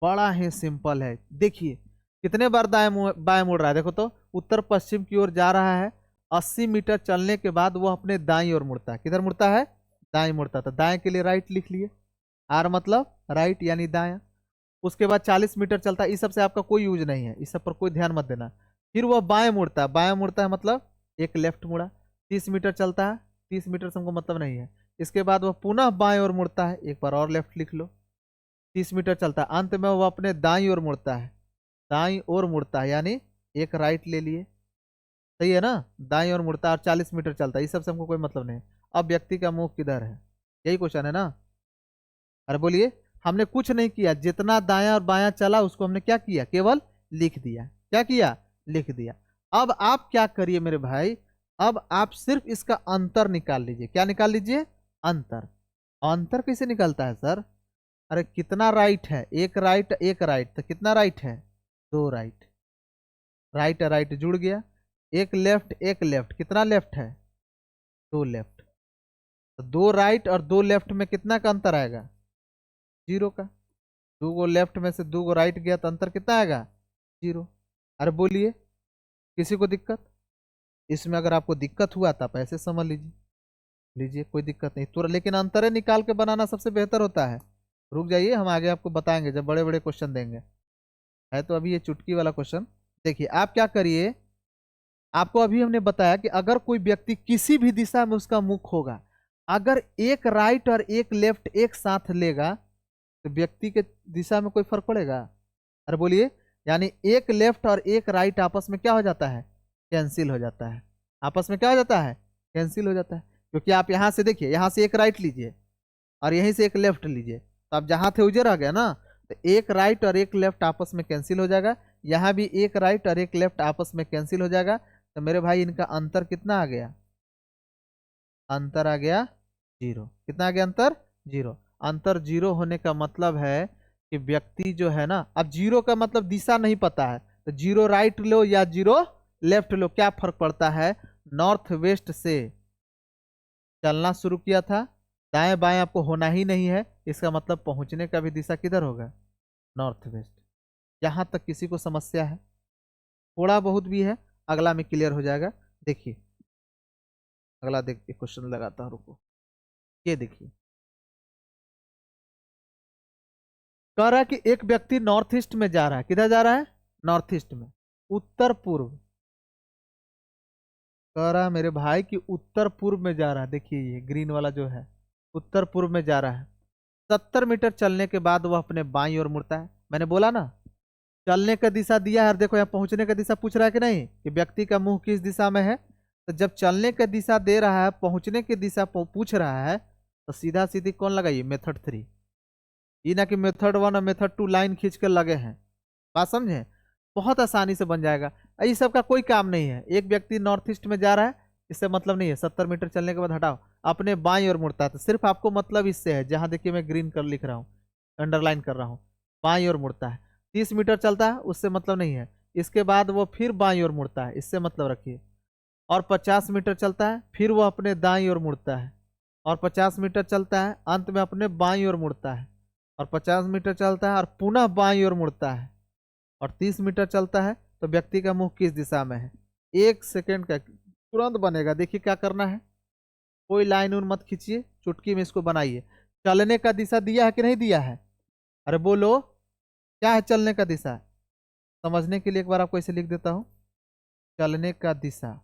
बड़ा ही सिंपल है। देखिए कितने बार बाएं मुड़ रहा है, देखो तो उत्तर पश्चिम की ओर जा रहा है। 80 मीटर चलने के बाद वो अपने दाईं ओर मुड़ता है। किधर मुड़ता है? दाएं मुड़ता है। तो दाएं के लिए राइट लिख लिए, आर मतलब राइट यानी दाया। उसके बाद 40 मीटर चलता है, इस सब से आपका कोई यूज नहीं है, इस सब पर कोई ध्यान मत देना। फिर वह बाएं मुड़ता है, बाएं मुड़ता है मतलब एक लेफ्ट मुड़ा। 30 मीटर चलता है, 30 मीटर से हमको मतलब नहीं है। इसके बाद वह पुनः बाएं ओर मुड़ता है, एक बार और लेफ्ट लिख लो। 30 मीटर चलता है, अंत में वह अपने दाईं ओर मुड़ता है, दाईं ओर मुड़ता है यानी एक राइट ले लिए। सही है ना? दाईं ओर मुड़ता है और 40 मीटर चलता है, इस सब से हमको कोई मतलब नहीं है। अब व्यक्ति का मुंह किधर है, यही क्वेश्चन है ना? अरे बोलिए। हमने कुछ नहीं किया, जितना दायां और बायां चला उसको हमने क्या किया, केवल लिख दिया। क्या किया? लिख दिया। अब आप क्या करिए मेरे भाई, अब आप सिर्फ इसका अंतर निकाल लीजिए। क्या निकाल लीजिए? अंतर। अंतर कैसे निकलता है सर? अरे कितना राइट है, एक राइट एक राइट, तो कितना राइट है? दो राइट। राइट राइट जुड़ गया। एक लेफ्ट, कितना लेफ्ट है? दो लेफ्ट। तो दो राइट और दो लेफ्ट में कितना का अंतर आएगा? जीरो का। दो गो लेफ्ट में से दो गो राइट गया तो अंतर कितना आएगा? जीरो। अरे बोलिए, किसी को दिक्कत? इसमें अगर आपको दिक्कत हुआ तो आप ऐसे समझ लीजिए, लीजिए कोई दिक्कत नहीं तो, लेकिन अंतरे निकाल के बनाना सबसे बेहतर होता है। रुक जाइए, हम आगे आपको बताएंगे जब बड़े बड़े क्वेश्चन देंगे। है तो अभी ये चुटकी वाला क्वेश्चन। देखिए आप क्या करिए, आपको अभी हमने बताया कि अगर कोई व्यक्ति किसी भी दिशा में उसका मुख होगा, अगर एक राइट और एक लेफ्ट एक साथ लेगा तो व्यक्ति के दिशा में कोई फर्क पड़ेगा? अरे बोलिए। यानी एक लेफ्ट और एक राइट आपस में क्या हो जाता है? कैंसिल हो जाता है। आपस में क्या हो जाता है? कैंसिल हो जाता है। क्योंकि आप यहां से देखिए, यहां से एक राइट लीजिए और यहीं से एक लेफ्ट लीजिए, तो आप जहां थे उधर आ गया ना, तो एक राइट और एक लेफ्ट आपस में कैंसिल हो जाएगा। यहाँ भी एक राइट और एक लेफ्ट आपस में कैंसिल हो जाएगा। तो मेरे भाई इनका अंतर कितना आ गया? अंतर आ गया जीरो। कितना आ गया अंतर? जीरो। अंतर जीरो होने का मतलब है कि व्यक्ति जो है ना, अब जीरो का मतलब दिशा नहीं पता है, तो जीरो राइट लो या जीरो लेफ्ट लो, क्या फर्क पड़ता है? नॉर्थ वेस्ट से चलना शुरू किया था, दाएं बाएं आपको होना ही नहीं है, इसका मतलब पहुंचने का भी दिशा किधर होगा? North west. यहां तक किसी को समस्या है? थोड़ा बहुत भी है, अगला में क्लियर हो जाएगा। देखिए अगला देखिए, क्वेश्चन लगाता हूं, रुको। ये देखिए, कह रहा है कि एक व्यक्ति नॉर्थ ईस्ट में जा रहा है। किधर जा रहा है? नॉर्थ ईस्ट में। उत्तर पूर्व। कह रहा है मेरे भाई कि उत्तर पूर्व में जा रहा है। देखिए ये ग्रीन वाला जो है उत्तर पूर्व में जा रहा है। 70 मीटर चलने के बाद वह अपने बाईं ओर मुड़ता है। मैंने बोला ना, चलने का दिशा दिया है और देखो यहाँ पहुंचने का दिशा पूछ रहा है कि नहीं, कि व्यक्ति का मुंह किस दिशा में है। तो जब चलने का दिशा दे रहा है, पहुंचने की दिशा पूछ रहा है, तो सीधा सीधी कौन लगाइए? मेथड 3। ये ना कि मेथड 1 और मेथड 2 लाइन खींच कर लगे हैं। बात समझे? बहुत आसानी से बन जाएगा। ये सब का कोई काम नहीं है। एक व्यक्ति नॉर्थ ईस्ट में जा रहा है, इससे मतलब नहीं है। 70 मीटर चलने के बाद हटाओ, अपने बाईं ओर मुड़ता है, तो सिर्फ आपको मतलब इससे है, जहां देखिए मैं ग्रीन कर लिख रहा हूँ, अंडरलाइन कर रहा हूँ, बाईं ओर मुड़ता है। 30 मीटर चलता है, उससे मतलब नहीं है। इसके बाद वो फिर बाईं ओर मुड़ता है, इससे मतलब रखिए। और 50 मीटर चलता है, फिर वो अपने दाईं ओर मुड़ता है। और 50 मीटर चलता है, अंत में अपने बाईं ओर मुड़ता है। और 50 मीटर चलता है और पुनः बाईं ओर मुड़ता है। और 30 मीटर चलता है, तो व्यक्ति का मुंह किस दिशा में है? 1 सेकेंड का तुरंत बनेगा। देखिए क्या करना है, कोई लाइन उन मत खींचिए, चुटकी में इसको बनाइए। चलने का दिशा दिया है कि नहीं दिया है? अरे बोलो, क्या है चलने का दिशा? समझने के लिए एक बार आपको इसे लिख देता हूं। चलने का दिशा,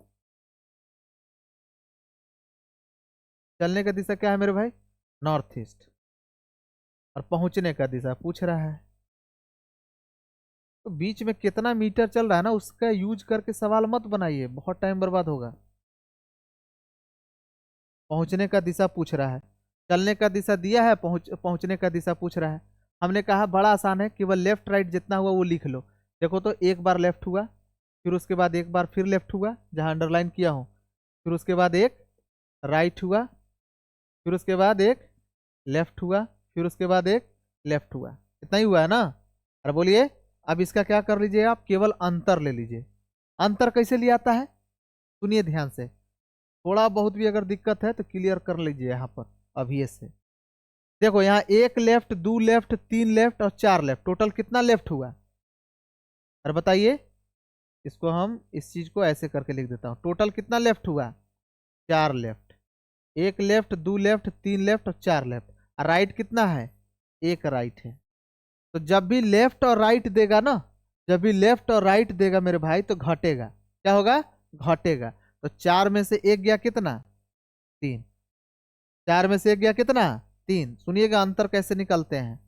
चलने का दिशा क्या है मेरे भाई? North east. और पहुंचने का दिशा पूछ रहा है, तो बीच में कितना मीटर चल रहा है ना, उसका यूज करके सवाल मत बनाइए, बहुत टाइम बर्बाद होगा। पहुंचने का दिशा पूछ रहा है, चलने का दिशा दिया है, पहुंचने का दिशा पूछ रहा है। हमने कहा बड़ा आसान है, केवल लेफ्ट राइट जितना हुआ वो लिख लो। देखो तो एक बार लेफ्ट हुआ, फिर उसके बाद एक बार फिर लेफ्ट हुआ जहां अंडरलाइन किया हूं, फिर उसके बाद एक राइट हुआ, फिर उसके बाद एक लेफ्ट हुआ, फिर उसके बाद एक लेफ्ट हुआ। इतना ही हुआ है ना? अरे बोलिए। अब इसका क्या कर लीजिए, आप केवल अंतर ले लीजिए। अंतर कैसे लिया आता है? सुनिए ध्यान से, थोड़ा बहुत भी अगर दिक्कत है तो क्लियर कर लीजिए यहाँ पर अभी से। देखो यहाँ एक लेफ्ट, दो लेफ्ट, तीन लेफ्ट और चार लेफ्ट, टोटल कितना लेफ्ट हुआ? और बताइए, इसको हम इस चीज को ऐसे करके लिख देता हूँ। टोटल कितना लेफ्ट हुआ? 4 लेफ्ट। एक लेफ्ट, दो लेफ्ट, तीन लेफ्ट और 4 लेफ्ट। और राइट कितना है? एक राइट है। तो जब भी लेफ्ट और राइट देगा ना, जब भी लेफ्ट और राइट देगा मेरे भाई, तो घटेगा। क्या होगा? घटेगा। तो 4 में से एक गया कितना? 3। 4 में से एक गया कितना? 3। सुनिएगा अंतर कैसे निकलते हैं।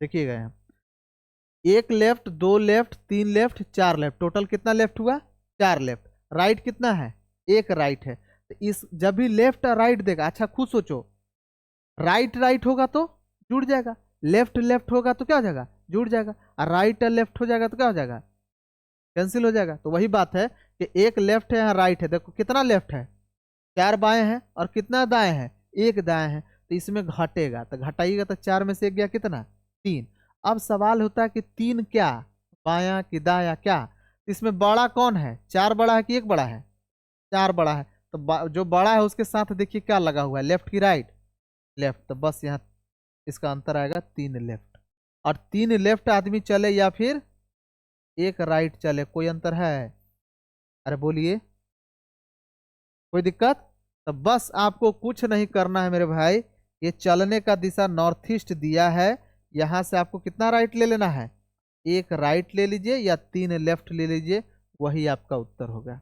देखिएगा यहाँ, एक लेफ्ट, दो लेफ्ट, तीन लेफ्ट, 4 लेफ्ट। टोटल कितना लेफ्ट हुआ? 4 लेफ्ट। राइट कितना है? एक राइट है। तो इस जब भी लेफ्ट और राइट देगा, अच्छा खुद सोचो, राइट राइट होगा तो जुड़ जाएगा, लेफ्ट लेफ्ट होगा तो क्या हो जाएगा? जुड़ जाएगा। और राइट और लेफ्ट हो जाएगा तो क्या हो जाएगा? कैंसिल हो जाएगा। तो वही बात है कि एक लेफ्ट है, यहाँ राइट है। देखो कितना लेफ्ट है? 4 बाएं हैं और कितना दाएं है? एक दाएं है। तो इसमें घटेगा, तो घटाइएगा तो 4 में से एक गया कितना? 3। अब सवाल होता है कि 3 क्या, बाया कि दाया, क्या? तो इसमें बड़ा कौन है? 4 बड़ा है कि एक बड़ा है? 4 बड़ा है। तो जो बड़ा है उसके साथ देखिए क्या लगा हुआ है, लेफ्ट की राइट? लेफ्ट। तो बस यहाँ इसका अंतर आएगा 3 लेफ्ट। और 3 लेफ्ट आदमी चले या फिर एक राइट चले, कोई अंतर है? अरे बोलिए, कोई दिक्कत? तो बस आपको कुछ नहीं करना है मेरे भाई, ये चलने का दिशा नॉर्थ ईस्ट दिया है। यहां से आपको कितना राइट ले लेना है? एक राइट ले लीजिए या 3 लेफ्ट ले लीजिए, वही आपका उत्तर होगा।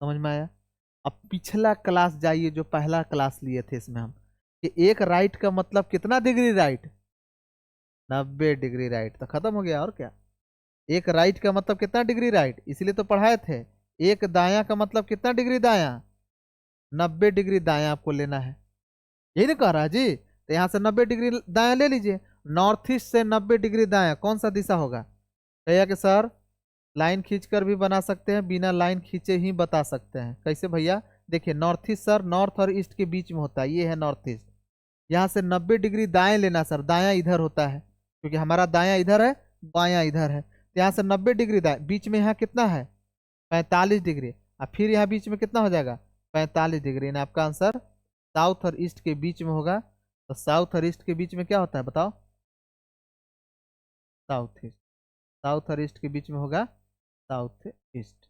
समझ में आया? अब पिछला क्लास जाइए, जो पहला क्लास लिए थे इसमें हम, कि एक राइट का मतलब कितना डिग्री राइट? 90 degree right. तो खत्म हो गया, और क्या। एक राइट का मतलब कितना डिग्री राइट, इसीलिए तो पढ़ाए थे। एक दाया का मतलब कितना डिग्री दाया? 90 डिग्री दाया आपको लेना है। यही नहीं कह रहा जी? तो यहाँ से 90 डिग्री दाया ले लीजिए। नॉर्थ ईस्ट से 90 डिग्री दाया कौन सा दिशा होगा? भैया कि सर लाइन खींचकर भी बना सकते हैं, बिना लाइन खींचे ही बता सकते हैं। कैसे भैया? देखिए नॉर्थ ईस्ट सर नॉर्थ और ईस्ट के बीच में होता है, ये है नॉर्थ ईस्ट। यहाँ से 90 डिग्री दाएं लेना सर, दाया इधर होता है क्योंकि हमारा दाया इधर है, बाया इधर है। तो यहाँ से 90 डिग्री दाएं, बीच में यहाँ कितना है? 45 डिग्री। और फिर यहाँ बीच में कितना हो जाएगा? 45 डिग्री। ना आपका आंसर साउथ और ईस्ट के बीच में होगा। तो साउथ और ईस्ट के बीच में क्या होता है बताओ? South east. साउथ और ईस्ट के बीच में होगा साउथ ईस्ट।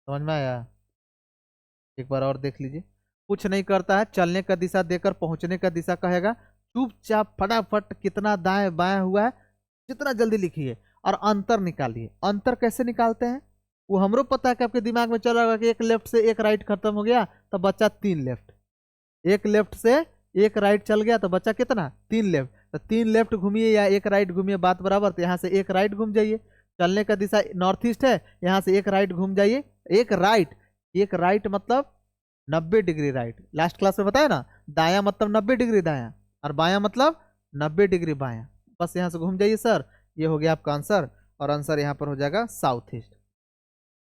समझ में आया? एक बार और देख लीजिए। कुछ नहीं करता है, चलने का दिशा देकर पहुंचने का दिशा कहेगा। चुपचाप फटाफट कितना दाएं बाएं हुआ है जितना जल्दी लिखिए और अंतर निकालिए। अंतर कैसे निकालते हैं वो हमरो पता है कि आपके दिमाग में चला होगा कि एक लेफ्ट से एक राइट खत्म हो गया तो बचा 3 लेफ्ट। एक लेफ्ट से एक राइट चल गया तो बचा कितना? 3 लेफ्ट। तो 3 लेफ्ट घूमिए या एक राइट घूमिए, बात बराबर। तो यहाँ से एक राइट घूम जाइए, चलने का दिशा नॉर्थ ईस्ट है, यहाँ से एक राइट घूम जाइए। एक राइट, एक राइट मतलब 90 डिग्री राइट। लास्ट क्लास में बताया ना, दाया मतलब 90 डिग्री दाया और बाया मतलब 90 डिग्री बाया। बस यहाँ से घूम जाइए सर, ये हो गया आपका आंसर। और आंसर यहाँ पर हो जाएगा साउथ ईस्ट।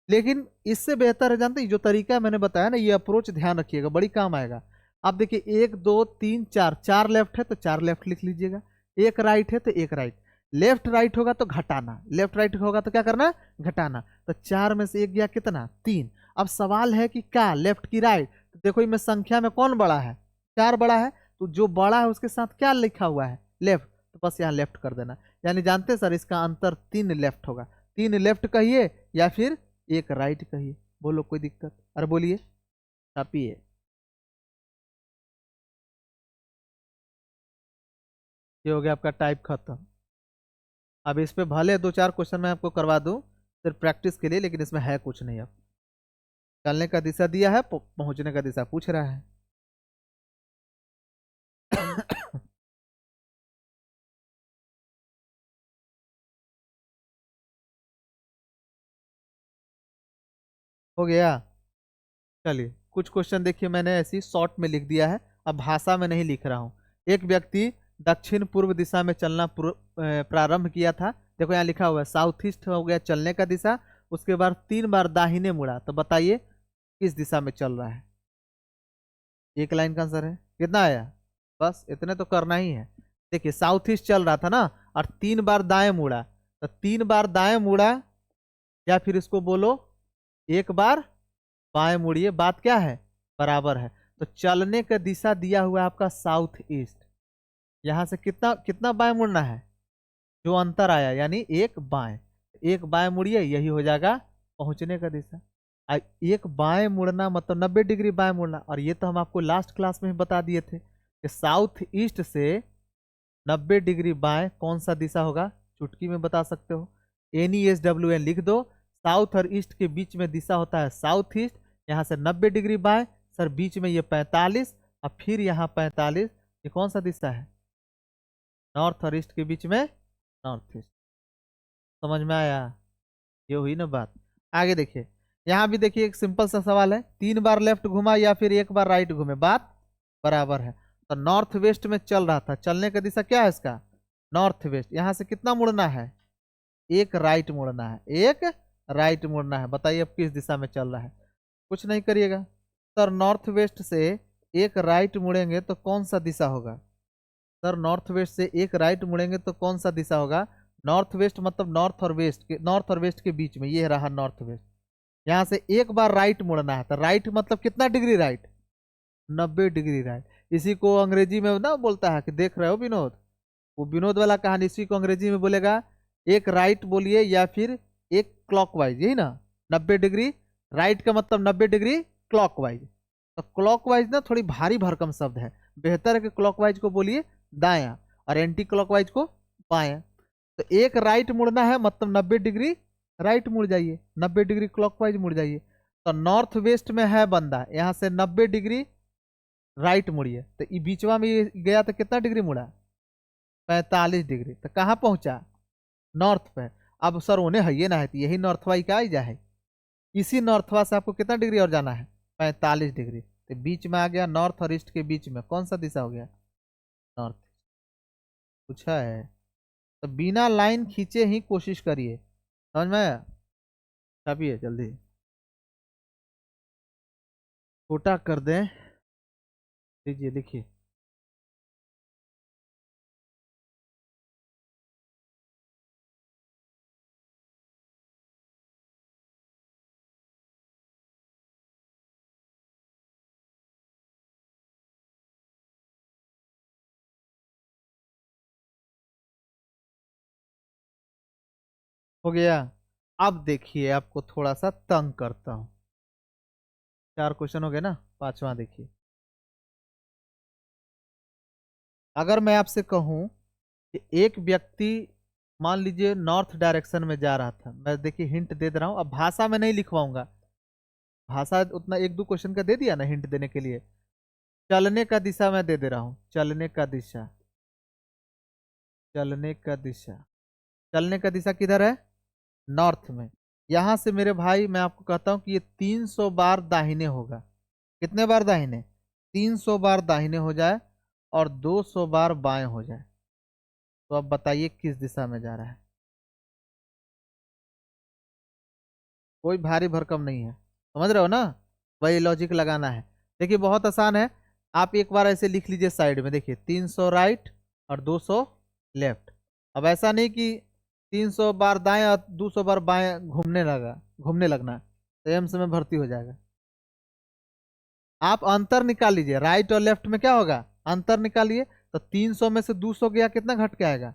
लेकिन इससे बेहतर है, जानते हैं जो तरीका मैंने बताया ना, ये अप्रोच ध्यान रखिएगा, बड़ी काम आएगा। आप देखिए 1 2 3 4, 4 लेफ्ट है तो 4 लेफ्ट लिख लीजिएगा। एक राइट है तो एक राइट। लेफ्ट राइट होगा तो घटाना, लेफ्ट राइट होगा तो क्या करना? घटाना। तो 4 में से एक गया कितना? 3। अब सवाल है कि क्या लेफ्ट की राइट? तो देखो इनमें संख्या में कौन बड़ा है? 4 बड़ा है। तो जो बड़ा है उसके साथ क्या लिखा हुआ है? लेफ्ट। तो बस यहाँ लेफ्ट कर देना। यानी जानते हैं सर इसका अंतर 3 लेफ्ट होगा। 3 लेफ्ट कहिए या फिर एक राइट कहिए, बोलो कोई दिक्कत? अरे बोलिए, छापिए। ये हो गया आपका टाइप खत्म। अब इस पे भले 2 4 क्वेश्चन मैं आपको करवा दूं सिर्फ प्रैक्टिस के लिए, लेकिन इसमें है कुछ नहीं। अब चलने का दिशा दिया है, पहुंचने का दिशा पूछ रहा है। हो गया। चलिए कुछ क्वेश्चन देखिए, मैंने ऐसी शॉर्ट में लिख दिया है, अब भाषा में नहीं लिख रहा हूँ। एक व्यक्ति दक्षिण पूर्व दिशा में चलना प्रारंभ किया था। देखो यहाँ लिखा हुआ है साउथ ईस्ट हो गया चलने का दिशा। उसके बाद 3 बार दाहिने मुड़ा, तो बताइए किस दिशा में चल रहा है? एक लाइन का आंसर है। कितना आया? बस इतने तो करना ही है। देखिए साउथ ईस्ट चल रहा था ना, और 3 बार दाएं मुड़ा, तो 3 बार दाएं मुड़ा, या फिर इसको बोलो एक बार बाएं मुड़िए। बात क्या है? बराबर है। तो चलने का दिशा दिया हुआ है आपका साउथ ईस्ट। यहां से कितना कितना बाएं मुड़ना है, जो अंतर आया यानी एक बाएं। एक बाएं मुड़िए, यही हो जाएगा पहुंचने का दिशा। एक बाएं मुड़ना मतलब 90 डिग्री बाएं मुड़ना। और ये तो हम आपको लास्ट क्लास में ही बता दिए थे कि साउथ ईस्ट से 90 डिग्री बाएं कौन सा दिशा होगा, चुटकी में बता सकते हो। NESWN लिख दो। साउथ और ईस्ट के बीच में दिशा होता है साउथ ईस्ट। यहाँ से 90 डिग्री बाएं, सर बीच में ये 45, और फिर यहाँ 45, ये कौन सा दिशा है, नॉर्थ और ईस्ट के बीच में नॉर्थ ईस्ट। समझ में आया, ये हुई ना बात। आगे देखिए, यहाँ भी देखिए एक सिंपल सा सवाल है, 3 बार लेफ्ट घुमा या फिर 1 बार राइट घूमे, बात बराबर है। तो नॉर्थ वेस्ट में चल रहा था, चलने का दिशा क्या है इसका, नॉर्थ वेस्ट। यहाँ से कितना मुड़ना है, एक राइट मुड़ना है, एक राइट मुड़ना है। बताइए अब किस दिशा में चल रहा है, कुछ नहीं करिएगा सर। नॉर्थ वेस्ट से एक राइट मुड़ेंगे तो कौन सा दिशा होगा, सर नॉर्थ वेस्ट से एक राइट मुड़ेंगे तो कौन सा दिशा होगा। नॉर्थ वेस्ट मतलब नॉर्थ और वेस्ट के बीच में ये रहा नॉर्थ वेस्ट। यहाँ से 1 बार राइट मुड़ना है, तो राइट मतलब कितना डिग्री राइट, 90 डिग्री राइट। इसी को अंग्रेजी में ना बोलता है कि देख रहे हो विनोद, वो विनोद वाला कहानी, इसी को अंग्रेजी में बोलेगा एक राइट बोलिए या फिर एक क्लॉकवाइज, यही ना। 90 डिग्री राइट का मतलब 90 डिग्री क्लॉकवाइज। तो क्लॉकवाइज ना थोड़ी भारी भरकम शब्द है, बेहतर है कि क्लॉकवाइज को बोलिए दायां और एंटी क्लॉकवाइज को बायां। तो एक राइट मुड़ना है मतलब 90 डिग्री राइट मुड़ जाइए, 90 डिग्री क्लॉकवाइज मुड़ जाइए। तो नॉर्थ वेस्ट में है बंदा, यहाँ से 90 डिग्री राइट मुड़िए, तो ये बीचवा में ये गया तो कितना डिग्री मुड़ा, 45 डिग्री। तो कहाँ पहुंचा, नॉर्थ पे। अब सर उन्हें है ये ना है, तो यही नॉर्थवा ही का ही जा है। इसी नॉर्थवा से आपको कितना डिग्री और जाना है, 45 डिग्री। तो बीच में आ गया, नॉर्थ और ईस्ट के बीच में कौन सा दिशा हो गया, नॉर्थ। पूछा है तो बिना लाइन खींचे ही कोशिश करिए, समझ में आया। छापिए जल्दी, छोटा कर दें, लीजिए लिखिए। हो गया। अब देखिए आपको थोड़ा सा तंग करता हूँ, 4 क्वेश्चन हो गए ना, पांचवा देखिए। अगर मैं आपसे कहूं कि एक व्यक्ति मान लीजिए नॉर्थ डायरेक्शन में जा रहा था, मैं देखिए हिंट दे रहा हूं, अब भाषा में नहीं लिखवाऊंगा, भाषा उतना 1-2 क्वेश्चन का दे दिया ना हिंट देने के लिए। चलने का दिशा मैं दे दे रहा हूं, चलने का दिशा, चलने का दिशा, चलने का दिशा किधर है, नॉर्थ में। यहां से मेरे भाई मैं आपको कहता हूं कि ये 300 बार दाहिने होगा। कितने बार दाहिने, 300 बार दाहिने हो जाए और 200 बार बाएं हो जाए। तो अब बताइए किस दिशा में जा रहा है, कोई भारी भरकम नहीं है, समझ रहे हो ना, वही लॉजिक लगाना है। देखिए बहुत आसान है, आप एक बार ऐसे लिख लीजिए साइड में, देखिए 300 राइट और 200 लेफ्ट। अब ऐसा नहीं कि 300 बार दाएं और 200 बार बाएं घूमने लगना, तो एम्स में भर्ती हो जाएगा। आप अंतर निकाल लीजिए, राइट और लेफ्ट में क्या होगा, अंतर निकालिए। तो 300 में से 200 गया, कितना घट के आएगा,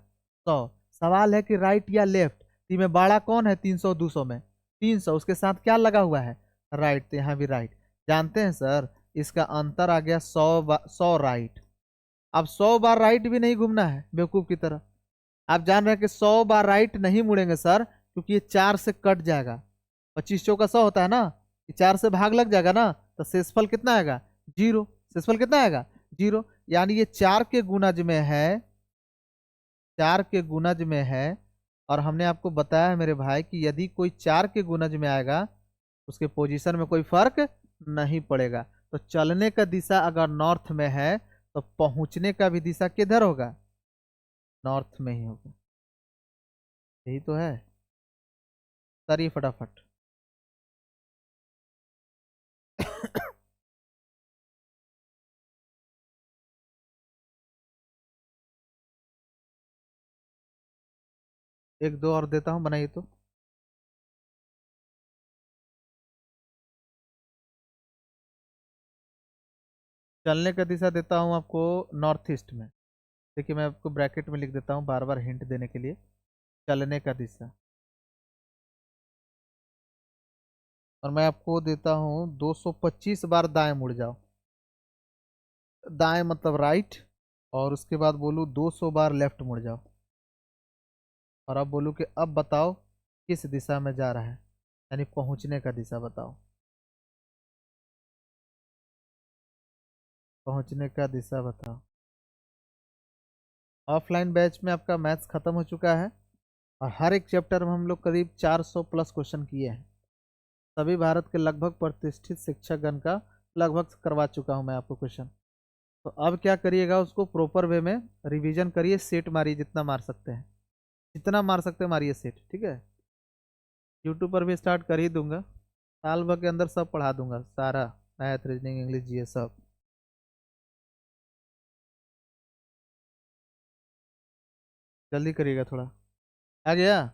100। सवाल है कि राइट या लेफ्ट, में बड़ा कौन है 300 200 में, 300, उसके साथ क्या लगा हुआ है, राइट, तो यहाँ भी राइट। जानते हैं सर, इसका अंतर आ गया 100 राइट। अब 100 बार राइट भी नहीं घूमना है बेवकूफ की तरह। आप जान रहे हैं कि 100 बार राइट नहीं मुड़ेंगे सर, क्योंकि ये 4 से कट जाएगा। 25 चौका 100 होता है ना, ये 4 से भाग लग जाएगा ना, तो शेषफल कितना आएगा, जीरो। शेषफल कितना आएगा, जीरो। यानी ये 4 के गुणज में है, 4 के गुणज में है। और हमने आपको बताया है मेरे भाई कि यदि कोई 4 के गुणज में आएगा, उसके पोजीशन में कोई फर्क नहीं पड़ेगा। तो चलने का दिशा अगर नॉर्थ में है, तो पहुंचने का भी दिशा किधर होगा, नॉर्थ में ही होगा। यही तो है, करिए फटाफट। एक दो और देता हूँ, बनाइए तो। चलने का दिशा देता हूँ आपको नॉर्थ ईस्ट में। देखिए मैं आपको ब्रैकेट में लिख देता हूँ बार बार हिंट देने के लिए। चलने का दिशा, और मैं आपको देता हूँ 225 बार दाएं मुड़ जाओ। दाएं मतलब राइट, और उसके बाद बोलूँ 200 बार लेफ्ट मुड़ जाओ। और अब बोलूँ कि अब बताओ किस दिशा में जा रहा है, यानी पहुंचने का दिशा बताओ। पहुंचने का दिशा बताओ। ऑफलाइन बैच में आपका मैथ्स खत्म हो चुका है, और हर एक चैप्टर में हम लोग करीब 400 प्लस क्वेश्चन किए हैं। सभी भारत के लगभग प्रतिष्ठित शिक्षकगण का लगभग करवा चुका हूं मैं आपको क्वेश्चन। तो अब क्या करिएगा, उसको प्रॉपर वे में रिवीजन करिए, सेट मारिए जितना मार सकते हैं, जितना मार सकते हैं मारिए सेट, ठीक है। यूट्यूब पर भी स्टार्ट कर ही दूंगा, साल भर के अंदर सब पढ़ा दूंगा, सारा मैथ रीजनिंग इंग्लिश जीएस सब। जल्दी करिएगा थोड़ा। आ गया?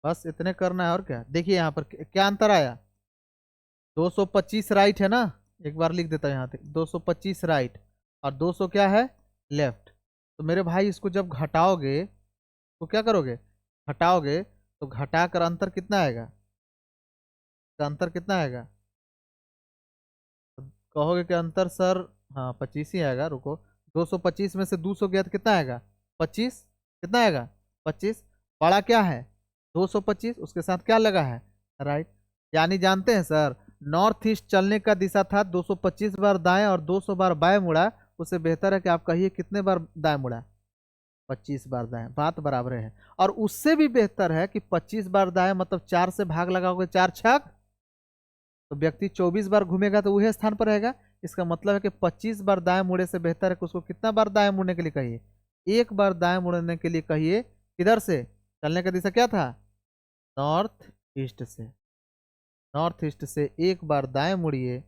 बस इतने करना है और क्या। देखिए यहाँ पर क्या अंतर आया, 225 राइट है ना, एक बार लिख देता हूँ यहाँ तक, 225 राइट और 200 क्या है, लेफ्ट। तो मेरे भाई इसको जब घटाओगे तो क्या करोगे, घटाओगे तो घटाकर अंतर कितना आएगा, तो अंतर कितना आएगा, तो कहोगे कि अंतर सर, हाँ 25 ही आएगा, रुको। 225 में से 200 गया तो कितना आएगा, 25, कितना आएगा, 25। बड़ा क्या है, 225, उसके साथ क्या लगा है, राइट। यानी जानते हैं सर, नॉर्थ ईस्ट चलने का दिशा था, 225 बार दाएं और 200 बार बाएं मुड़ा। उससे बेहतर है कि आप कहिए कितने बार दाएं मुड़ा, 25 बार दाएं, बात बराबर है। और उससे भी बेहतर है कि 25 बार दाएं मतलब 4 से भाग लगाओगे, 4 छक, तो व्यक्ति 24 बार घूमेगा तो वही स्थान पर रहेगा। इसका मतलब है कि 25 बार दाएं मुड़े से बेहतर है कि उसको कितना बार दाएं मुड़ने के लिए कहिए, एक बार दाएं मुड़ने के लिए कहिए। किधर से, चलने का दिशा क्या था, नॉर्थ ईस्ट से। नॉर्थ ईस्ट से एक बार दाएं मुड़िए,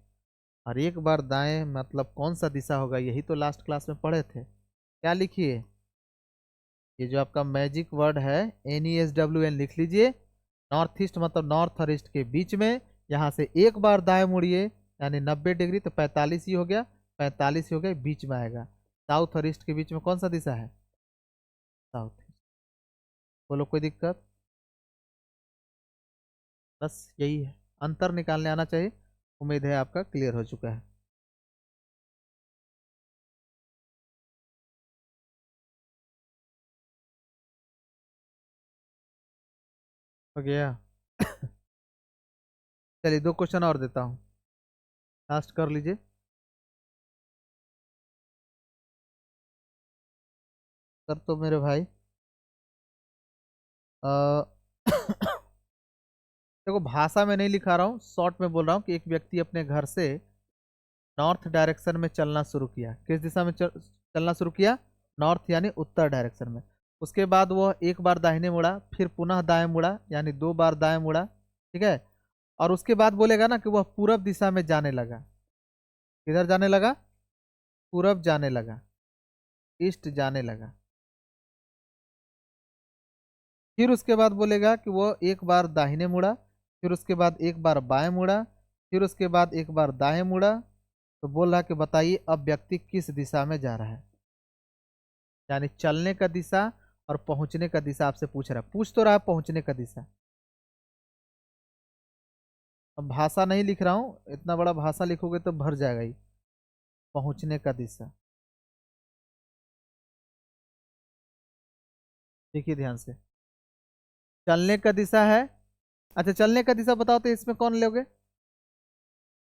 और एक बार दाएं मतलब कौन सा दिशा होगा, यही तो लास्ट क्लास में पढ़े थे। क्या लिखिए, ये जो आपका मैजिक वर्ड है NESWN लिख लीजिए। नॉर्थ ईस्ट मतलब नॉर्थ और ईस्ट के बीच में, यहाँ से एक बार दाएं मुड़िए, यानी 90 डिग्री, तो 45 ही हो गया, 45 ही हो गया, बीच में आएगा। साउथ और ईस्ट के बीच में कौन सा दिशा है, साउथ। बोलो कोई दिक्कत, बस यही है, अंतर निकालने आना चाहिए। उम्मीद है आपका क्लियर हो चुका है। हो गया? चलिए 2 क्वेश्चन और देता हूँ, लास्ट कर लीजिए। कर तो मेरे भाई अ, देखो भाषा में नहीं लिखा रहा हूँ, शॉर्ट में बोल रहा हूँ कि एक व्यक्ति अपने घर से नॉर्थ डायरेक्शन में चलना शुरू किया। किस दिशा में चलना शुरू किया, नॉर्थ यानी उत्तर डायरेक्शन में। उसके बाद वह एक बार दाहिने मुड़ा, फिर पुनः दाएं मुड़ा, यानी 2 बार दाएं मुड़ा, ठीक है। और उसके बाद बोलेगा ना कि वह पूरब दिशा में जाने लगा। किधर जाने लगा, पूरब जाने लगा, ईस्ट जाने लगा। फिर उसके बाद बोलेगा कि वो एक बार दाहिने मुड़ा, फिर उसके बाद एक बार बाएं मुड़ा, फिर उसके बाद एक बार दाएं मुड़ा। तो बोल रहा कि बताइए अब व्यक्ति किस दिशा में जा रहा है, यानी चलने का दिशा और पहुंचने का दिशा आपसे पूछ रहा है। पूछ तो रहा है पहुंचने का दिशा। अब भाषा नहीं लिख रहा हूं, इतना बड़ा भाषा लिखोगे तो भर जाएगा ही। पहुंचने का दिशा, देखिए ध्यान से, चलने का दिशा है। अच्छा चलने का दिशा बताओ तो इसमें कौन लोगे,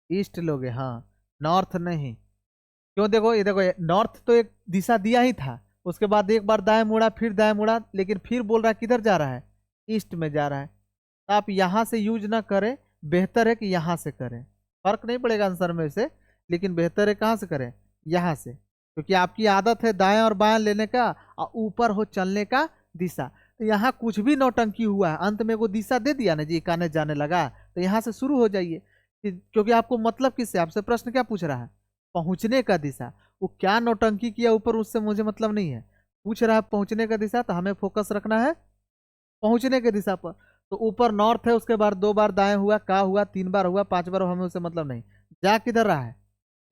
ईस्ट लोगे, हाँ, नॉर्थ नहीं। क्यों, देखो ये देखो, नॉर्थ तो एक दिशा दिया ही था, उसके बाद एक बार दाएं मुड़ा, फिर दाएं मुड़ा, लेकिन फिर बोल रहा है किधर जा रहा है, ईस्ट में जा रहा है। तो आप यहां से यूज ना करें, बेहतर है कि यहां से करें। फर्क नहीं पड़ेगा आंसर में से, लेकिन बेहतर है कहां से करें, यहां से, क्योंकि आपकी आदत है दाएं और बाएं लेने का, और ऊपर हो चलने का दिशा। तो यहाँ कुछ भी नौटंकी हुआ है, अंत में वो दिशा दे दिया ना जी, काने जाने लगा, तो यहाँ से शुरू हो जाइए। क्योंकि आपको मतलब किससे, आपसे प्रश्न क्या पूछ रहा है, पहुंचने का दिशा। वो क्या नौटंकी किया ऊपर, उससे मुझे मतलब नहीं है। पूछ रहा है पहुंचने का दिशा, तो हमें फोकस रखना है पहुंचने के दिशा पर। तो ऊपर नॉर्थ है, उसके बाद 2 बार दाएं हुआ, का हुआ, 3 बार हुआ, 5 बार हुआ, हमें उससे मतलब नहीं। जा किधर रहा है,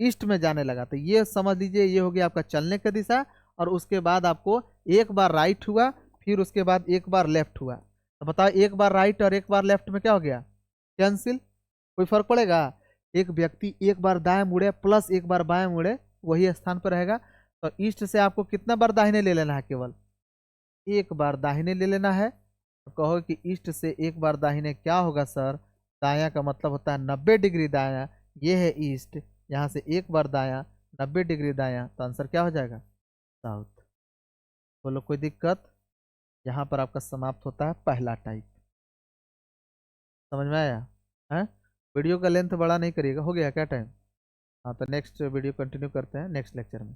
ईस्ट में जाने लगा। तो ये समझ लीजिए ये हो गया आपका चलने का दिशा, और उसके बाद आपको एक बार राइट हुआ, फिर उसके बाद एक बार लेफ्ट हुआ। तो बताओ एक बार राइट और एक बार लेफ्ट में क्या हो गया? कैंसिल। कोई फर्क पड़ेगा? एक व्यक्ति एक बार दाएं मुड़े प्लस एक बार बाएं मुड़े वही स्थान पर रहेगा। तो ईस्ट से आपको कितना बार दाहिने ले लेना है? केवल एक बार दाहिने ले लेना है। तो कहो कि ईस्ट से एक बार दाहिने क्या होगा सर? दायां का मतलब होता है 90 डिग्री दायां, ये है ईस्ट। यहाँ से एक बार दायां 90 डिग्री दायां, तो आंसर क्या हो जाएगा? साउथ। बोलो कोई दिक्कत? यहाँ पर आपका समाप्त होता है पहला टाइप। समझ में आया है? वीडियो का लेंथ बड़ा नहीं करिएगा। हो गया क्या टाइम? हाँ, तो नेक्स्ट वीडियो कंटिन्यू करते हैं नेक्स्ट लेक्चर में।